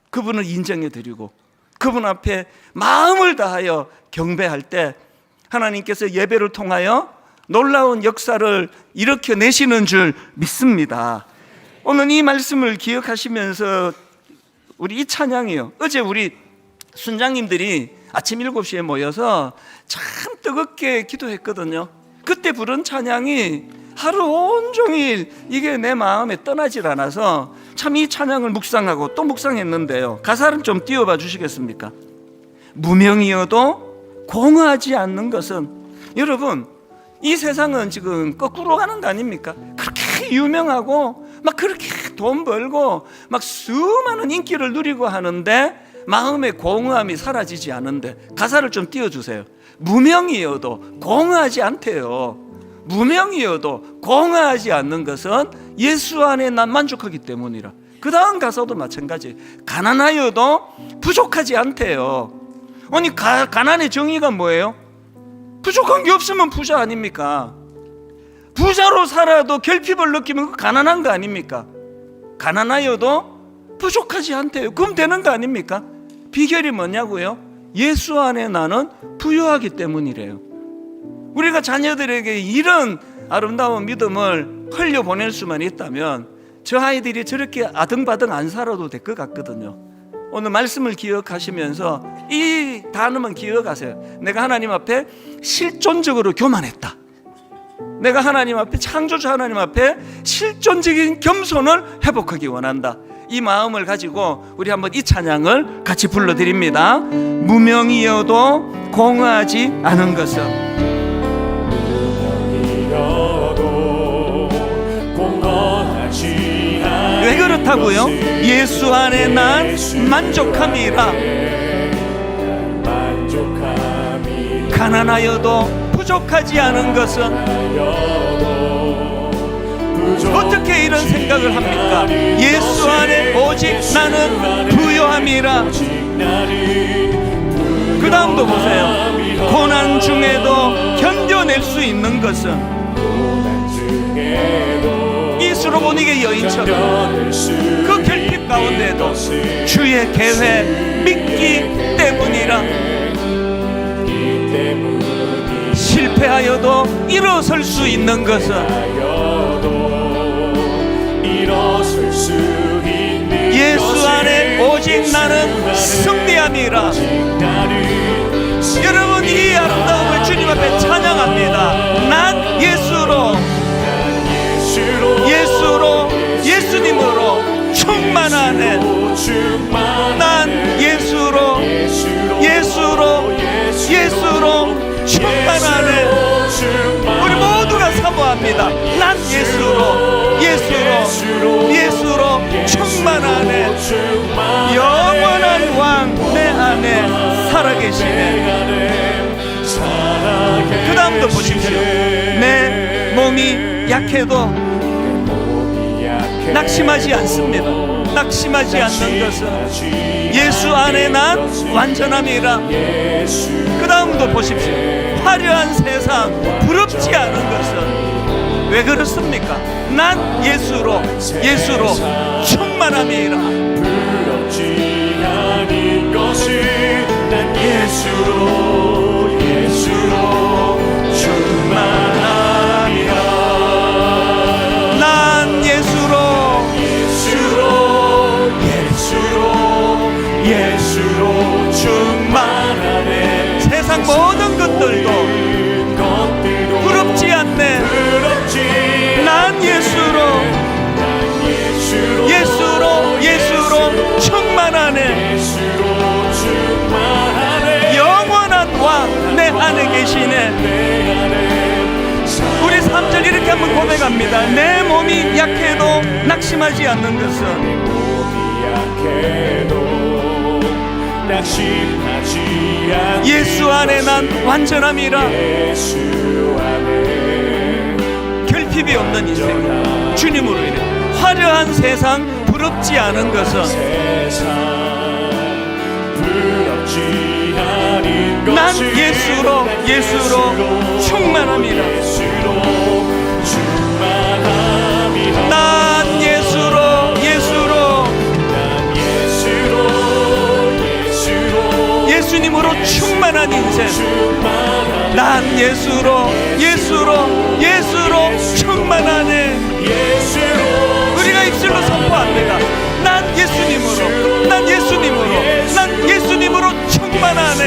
그분을 인정해 드리고 그분 앞에 마음을 다하여 경배할 때 하나님께서 예배를 통하여 놀라운 역사를 일으켜내시는 줄 믿습니다. 오늘 이 말씀을 기억하시면서 우리 이 찬양이요, 어제 우리 순장님들이 아침 7시에 모여서 참 뜨겁게 기도했거든요. 그때 부른 찬양이 하루 온종일 이게 내 마음에 떠나질 않아서 참 이 찬양을 묵상하고 또 묵상했는데요, 가사를 좀 띄워봐 주시겠습니까? 무명이어도 공허하지 않는 것은, 여러분 이 세상은 지금 거꾸로 가는 거 아닙니까? 그렇게 유명하고 막 그렇게 돈 벌고 막 수많은 인기를 누리고 하는데 마음의 공허함이 사라지지 않은데, 가사를 좀 띄워주세요. 무명이어도 공허하지 않대요. 무명이어도 공허하지 않는 것은 예수 안에 난 만족하기 때문이라. 그 다음 가사도 마찬가지. 가난하여도 부족하지 않대요. 아니 가난의 정의가 뭐예요? 부족한 게 없으면 부자 아닙니까? 부자로 살아도 결핍을 느끼면 가난한 거 아닙니까? 가난하여도 부족하지 않대요. 그럼 되는 거 아닙니까? 비결이 뭐냐고요? 예수 안에 나는 부유하기 때문이래요. 우리가 자녀들에게 이런 아름다운 믿음을 흘려보낼 수만 있다면 저 아이들이 저렇게 아등바등 안 살아도 될 것 같거든요. 오늘 말씀을 기억하시면서 이 단어만 기억하세요. 내가 하나님 앞에 실존적으로 교만했다. 내가 하나님 앞에, 창조주 하나님 앞에 실존적인 겸손을 회복하기 원한다. 이 마음을 가지고 우리 한번 이 찬양을 같이 불러드립니다. 무명이어도 공허하지 않은 것은, 왜 그렇다고요? 예수 안에 난 만족함이라. 가난하여도 부족하지 않은 것은, 어떻게 이런 생각을 합니까? 예수 안에 오직 나는 부요함이라. 그 다음도 보세요. 고난 중에도 견뎌낼 수 있는 것은, 이 수로보니게 여인처럼 그 결핍 가운데도 주의 계획 믿기 때문이라. 실패하여도 일어설 수 있는 것은 예수 안에 오직 나는 승리함이라. 여러분, 이 아름다움을 주님 앞에 찬양합니다. 난 예수님으로 충만하네. 난 예수로 충만하네. 우리 모두가 사모합니다. 난 예수로 충만하네. 영원한 왕 내 안에 살아계시네. 그 다음도 보십시오. 내 몸이 약해도 낙심하지 않습니다. 낙심하지 않는 것은 예수 안에 난 완전함이라. 그 다음도 보십시오. 화려한 세상 부럽지 않은 것은 왜 그렇습니까? 난 예수로 충만함이라. 부럽지 않은 것은 난 예수로 충만함이라. 난 예수로 충만하네. 세상 모든 것들도 부럽지 않네. 난 예수로 충만하네. 영원한 왕 내 안에 계시네. 우리 3절 이렇게 한번 고백합니다. 내 몸이 약해도 낙심하지 않는 것은 예수 안에 난 완전함이라. 결핍이 없는 인생, 주님으로 인해 화려한 세상 부럽지 않은 것은 난 예수로 충만함이라. 난 예수님으로 충만한 인생. 난 예수로 충만하네. 우리가 입술로 선포합니다. 난 예수님으로 충만하네.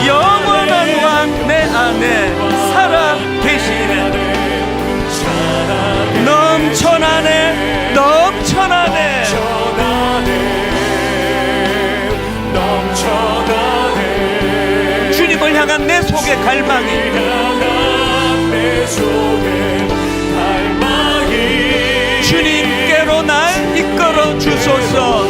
영원한 왕 내 안에 살아 계시네. 넘쳐나네. 주님을 향한 내 속의 갈망이 주님께로 날 이끌어 주소서.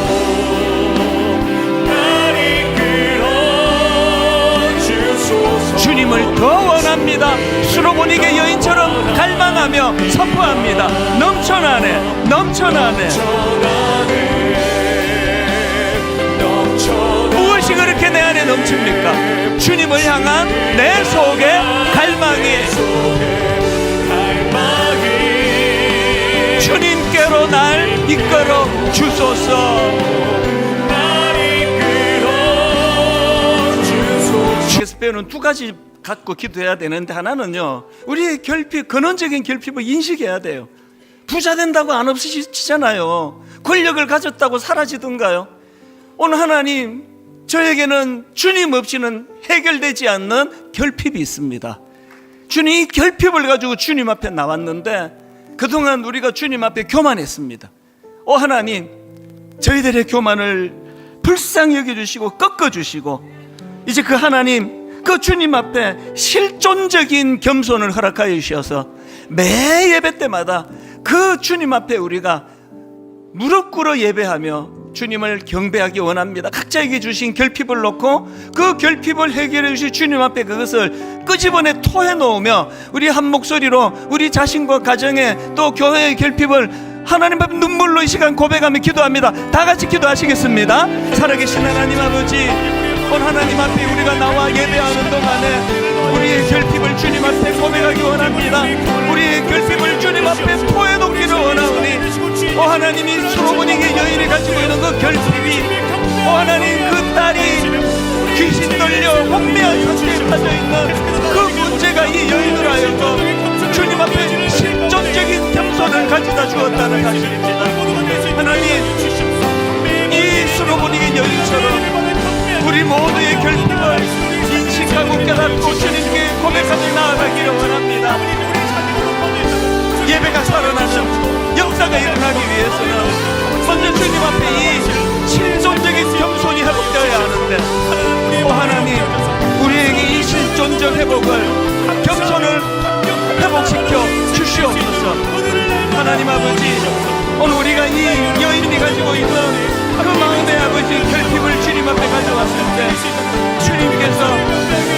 주님을 더 원합니다. 수로보니게 여인처럼 갈망하며 선포합니다. 넘쳐나네. 무엇이 그렇게 내 안에 넘칩니까? 주님을 향한 내 속의 갈망이. 주님께로 날 이끌어 주소서. 예수께서는 두 가지 갖고 기도해야 되는데, 하나는요, 우리의 결핍, 근원적인 결핍을 인식해야 돼요. 부자 된다고 안 없어지잖아요. 권력을 가졌다고 사라지던가요? 오늘 하나님, 저에게는 주님 없이는 해결되지 않는 결핍이 있습니다. 주님, 이 결핍을 가지고 주님 앞에 나왔는데 그동안 우리가 주님 앞에 교만했습니다. 하나님, 저희들의 교만을 불쌍히 여겨주시고 꺾어주시고, 이제 그 하나님, 그 주님 앞에 실존적인 겸손을 허락하여 주셔서 매 예배 때마다 그 주님 앞에 우리가 무릎 꿇어 예배하며 주님을 경배하기 원합니다. 각자에게 주신 결핍을 놓고 그 결핍을 해결해 주신 주님 앞에 그것을 끄집어내 토해 놓으며 우리 한 목소리로 우리 자신과 가정의 또 교회의 결핍을 하나님 앞에 눈물로 이 시간 고백하며 기도합니다. 다 같이 기도하시겠습니다. 살아계신 하나님 아버지, 오늘 하나님 앞에 우리가 나와 예배하는 동안에 우리의 결핍을 주님 앞에 고백하기 원합니다. 우리의 결핍을 주님 앞에 포해놓기를 원하오니 오 하나님이 솔로몬에게 여인이 가지고 있는 그 결핍이, 오 하나님 그 딸이 귀신 들려 혼미한 상태에 빠져있는 그 문제가 이 여인을 하여금 주님 앞에 실존적인 겸손을 가져다 주었다는 사실입니다. 하나님, 이 솔로몬에게 여인처럼 우리 모두의 결핍을 인식하고 깨닫고 주님께 고백하며 나아가기를 원합니다. 예배가 살아나는 역사가 일어나기 위해서는 먼저 주님 앞에 이 실존적인 겸손이 회복되어야 하는데, 오 하나님, 우리에게 이 실존적 회복을, 겸손을 회복시켜 주시옵소서. 하나님 아버지, 오늘 우리가 이 여인이 가지고 있는 그 마음의 아버지 결핍을 주님 앞에 가져왔을 때 주님께서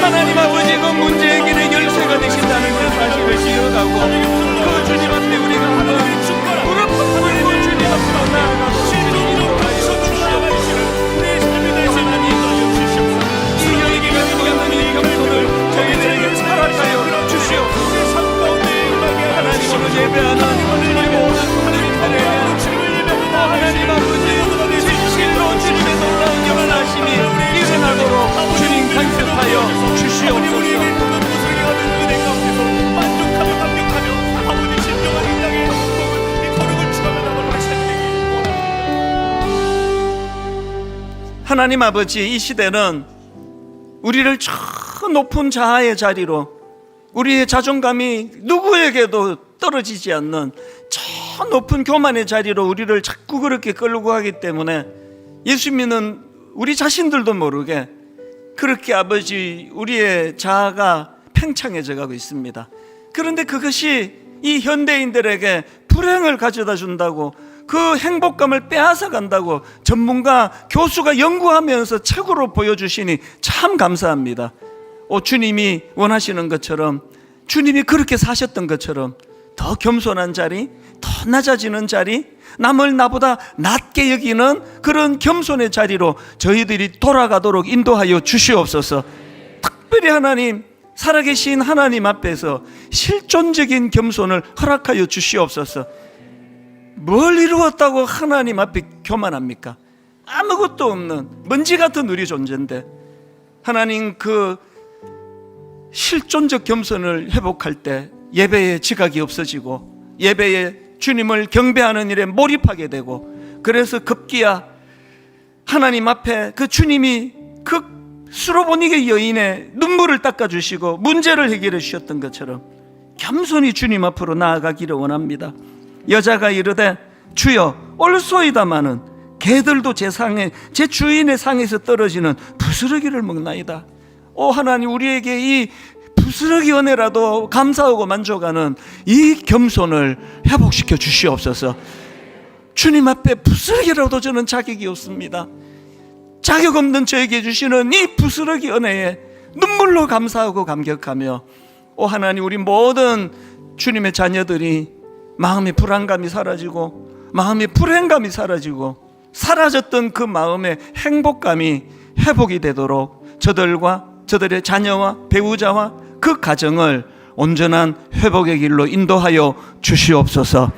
하나님 아버지 그 문제 해결의 열쇠가 되신다는 그 사실을 기억하고 그 주님 앞에 우리가 하는 무릎 꿇고 주님 앞으로 나아가고 주님 인도하여 주시옵소서. 하나님, 이 여인이 가지고 있는 이 겸손을 저희들에게 허락하여 주시옵소서. 하나님, 오늘 예배하는 우리 모든 분들이 편에게 하나님 아버지 진실로 주님의 놀라운 역사하심이 일어나도록 주님 간섭하여 주시옵소서. 하나님 아버지, 이 시대는 우리를 저 높은 자아의 자리로, 우리의 자존감이 누구에게도 떨어지지 않는 저 높은 교만의 자리로 우리를 자꾸 그렇게 끌고 가기 때문에 예수 믿는 우리 자신들도 모르게 그렇게 아버지 우리의 자아가 팽창해져 가고 있습니다. 그런데 그것이 이 현대인들에게 불행을 가져다 준다고, 그 행복감을 빼앗아 간다고 전문가, 교수가 연구하면서 책으로 보여주시니 참 감사합니다. 주님이 원하시는 것처럼, 주님이 그렇게 사셨던 것처럼 더 겸손한 자리, 더 낮아지는 자리, 남을 나보다 낮게 여기는 그런 겸손의 자리로 저희들이 돌아가도록 인도하여 주시옵소서. 특별히 하나님, 살아계신 하나님 앞에서 실존적인 겸손을 허락하여 주시옵소서. 뭘 이루었다고 하나님 앞에 교만합니까? 아무것도 없는 먼지 같은 우리 존재인데, 하나님 그 실존적 겸손을 회복할 때 예배에 지각이 없어지고 예배에 주님을 경배하는 일에 몰입하게 되고, 그래서 급기야 하나님 앞에 그 주님이 그 수로보니게 여인의 눈물을 닦아주시고 문제를 해결해 주셨던 것처럼 겸손히 주님 앞으로 나아가기를 원합니다. 여자가 이르되 주여 올소이다마는 개들도 제 주인의 상에서 떨어지는 부스러기를 먹나이다. 하나님, 우리에게 이 부스러기 은혜라도 감사하고 만족하는 이 겸손을 회복시켜 주시옵소서. 주님 앞에 부스러기라도 저는 자격이 없습니다. 자격 없는 저에게 주시는 이 부스러기 은혜에 눈물로 감사하고 감격하며, 하나님, 우리 모든 주님의 자녀들이 마음의 불안감이 사라지고 마음의 불행감이 사라지고 사라졌던 그 마음의 행복감이 회복이 되도록 저들과 저들의 자녀와 배우자와 그 가정을 온전한 회복의 길로 인도하여 주시옵소서.